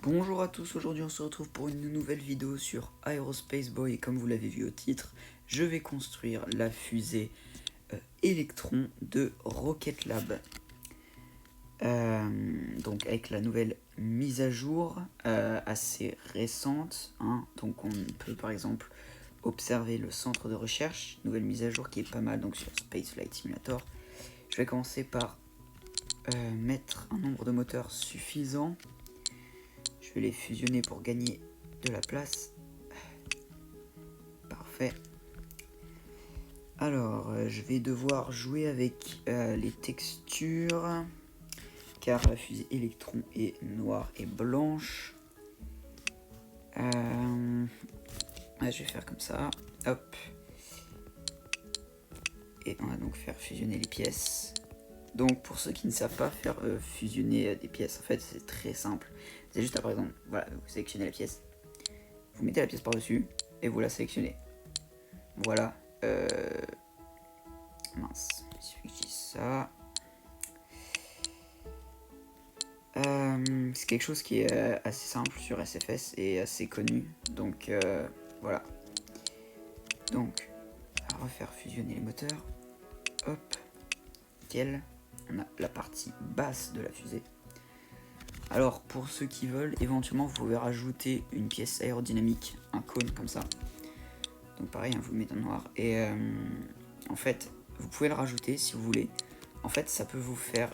Bonjour à tous, aujourd'hui on se retrouve pour une nouvelle vidéo sur Aerospace Boy et comme vous l'avez vu au titre, je vais construire la fusée Electron de Rocket Lab. Donc avec la nouvelle mise à jour assez récente, donc on peut par exemple observer le centre de recherche, nouvelle mise à jour qui est pas mal donc sur Space Flight Simulator. Je vais commencer par mettre un nombre de moteurs suffisant. Je vais les fusionner pour gagner de la place. Parfait. Alors, je vais devoir jouer avec les textures, car la fusée Electron est noire et blanche. Je vais faire comme ça. Hop. Et on va donc faire fusionner les pièces. Donc pour ceux qui ne savent pas faire fusionner des pièces, en fait c'est très simple. C'est juste par exemple, voilà, vous sélectionnez la pièce, vous mettez la pièce par-dessus et vous la sélectionnez. Voilà. Mince, il suffit que je dise ça. C'est quelque chose qui est assez simple sur SFS et assez connu. Donc voilà. Donc, à refaire fusionner les moteurs. Hop. Nickel. On a la partie basse de la fusée. Alors, pour ceux qui veulent, éventuellement, vous pouvez rajouter une pièce aérodynamique, un cône comme ça. Donc pareil, vous le mettez en noir. Et en fait, vous pouvez le rajouter si vous voulez. En fait, ça peut vous faire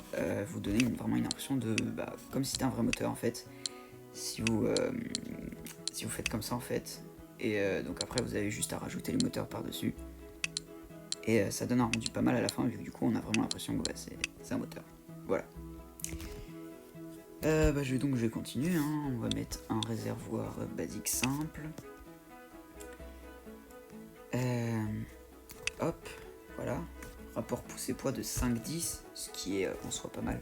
vous donner vraiment une impression de comme si c'était un vrai moteur en fait. Si vous faites comme ça en fait, et donc après vous avez juste à rajouter les moteurs par dessus, et ça donne un rendu pas mal à la fin vu que du coup on a vraiment l'impression que c'est un moteur. Voilà. Je vais continuer. On va mettre un réservoir basique simple. Hop, voilà. Rapport poussée-poids de 5-10, ce qui est en soi pas mal.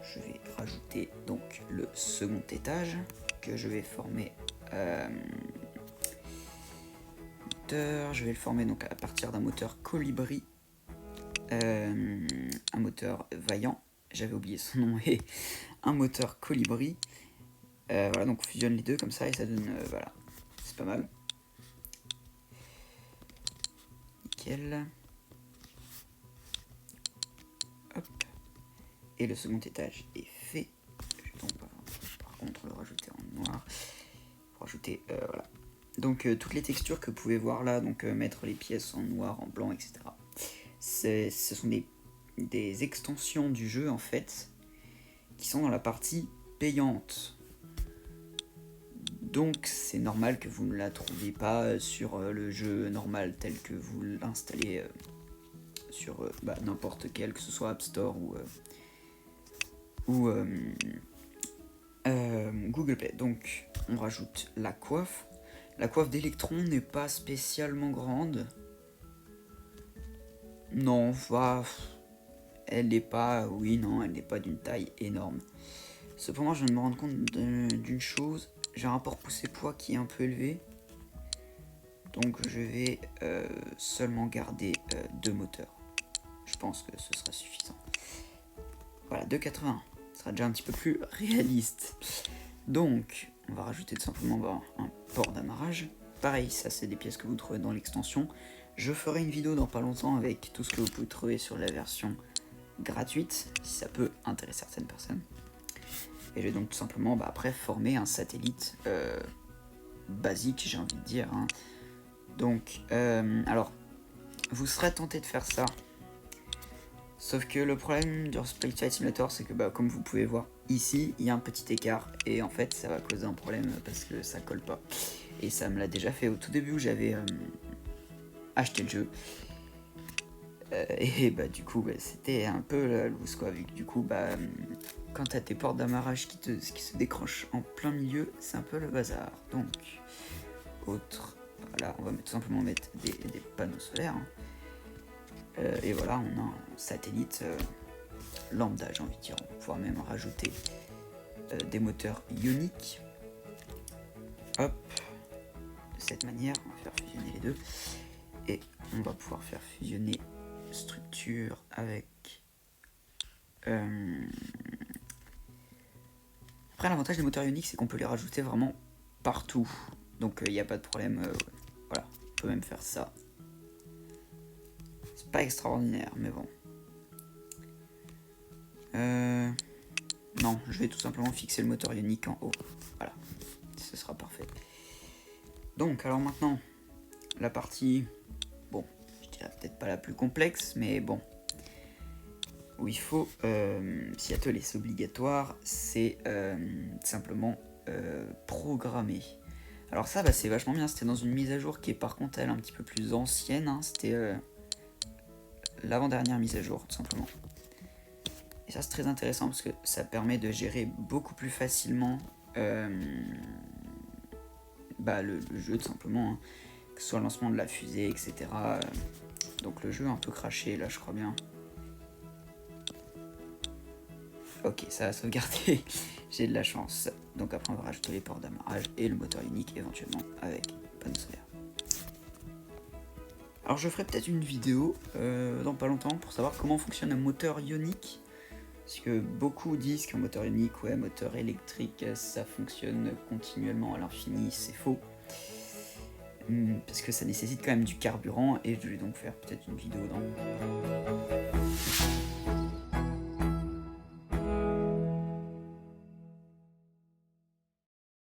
Je vais rajouter donc le second étage que je vais former. Je vais le former donc à partir d'un moteur Colibri, un moteur Vaillant. J'avais oublié son nom et un moteur Colibri. Voilà, donc on fusionne les deux comme ça et ça donne voilà, c'est pas mal. Nickel. Hop. Et le second étage est fait. Je vais donc par contre le rajouter en noir. Pour rajouter voilà. Donc toutes les textures que vous pouvez voir là, donc mettre les pièces en noir, en blanc, etc. Ce sont des extensions du jeu en fait, qui sont dans la partie payante. Donc c'est normal que vous ne la trouviez pas sur le jeu normal tel que vous l'installez sur n'importe quel, que ce soit App Store ou Google Play. Donc on rajoute la coiffe. La coiffe d'Electron n'est pas spécialement grande. Non, elle n'est pas, elle n'est pas d'une taille énorme. Cependant, je viens de me rendre compte d'une chose. J'ai un rapport poussée-poids qui est un peu élevé. Donc je vais seulement garder 2 moteurs. Je pense que ce sera suffisant. Voilà, 2,80. Ce sera déjà un petit peu plus réaliste. Donc, on va rajouter tout simplement un port d'amarrage. Pareil, ça c'est des pièces que vous trouvez dans l'extension. Je ferai une vidéo dans pas longtemps avec tout ce que vous pouvez trouver sur la version gratuite, si ça peut intéresser certaines personnes. Et je vais donc tout simplement après former un satellite basique, j'ai envie de dire. Donc, alors, vous serez tenté de faire ça. Sauf que le problème du Space Flight Simulator, c'est que comme vous pouvez voir ici, il y a un petit écart. Et en fait, ça va causer un problème parce que ça colle pas. Et ça me l'a déjà fait au tout début où j'avais acheté le jeu. Et du coup, c'était un peu la loose quoi. Vu que du coup, quand t'as tes portes d'amarrage qui se décrochent en plein milieu, c'est un peu le bazar. Donc, voilà, on va tout simplement mettre des panneaux solaires. Et voilà, on a un satellite lambda, j'ai envie de dire. On va pouvoir même rajouter des moteurs ioniques. Hop, de cette manière, on va faire fusionner les deux. Et on va pouvoir faire fusionner structure avec... Après, Après, l'avantage des moteurs ioniques, c'est qu'on peut les rajouter vraiment partout. Donc il n'y a pas de problème. Voilà, on peut même faire ça. C'est pas extraordinaire, mais bon. Non, je vais tout simplement fixer le moteur ionique en haut. Voilà, ce sera parfait. Donc, alors maintenant, la partie, bon, je dirais peut-être pas la plus complexe, mais bon, où il faut s'y atteler, c'est obligatoire, c'est simplement programmer. Alors ça, bah, c'est vachement bien, c'était dans une mise à jour qui est par contre elle un petit peu plus ancienne, hein. C'était l'avant-dernière mise à jour, tout simplement. Et ça c'est très intéressant parce que ça permet de gérer beaucoup plus facilement bah, le jeu tout simplement, hein. Que ce soit le lancement de la fusée, etc. Donc le jeu a un peu craché là je crois bien. Ok, ça a sauvegardé, j'ai de la chance. Donc après on va rajouter les ports d'amarrage et le moteur unique éventuellement avec panneau solaire. Alors je ferai peut-être une vidéo dans pas longtemps pour savoir comment fonctionne un moteur ionique. Parce que beaucoup disent qu'un moteur ionique, ouais, moteur électrique, ça fonctionne continuellement à l'infini, c'est faux. Parce que ça nécessite quand même du carburant et je vais donc faire peut-être une vidéo dans...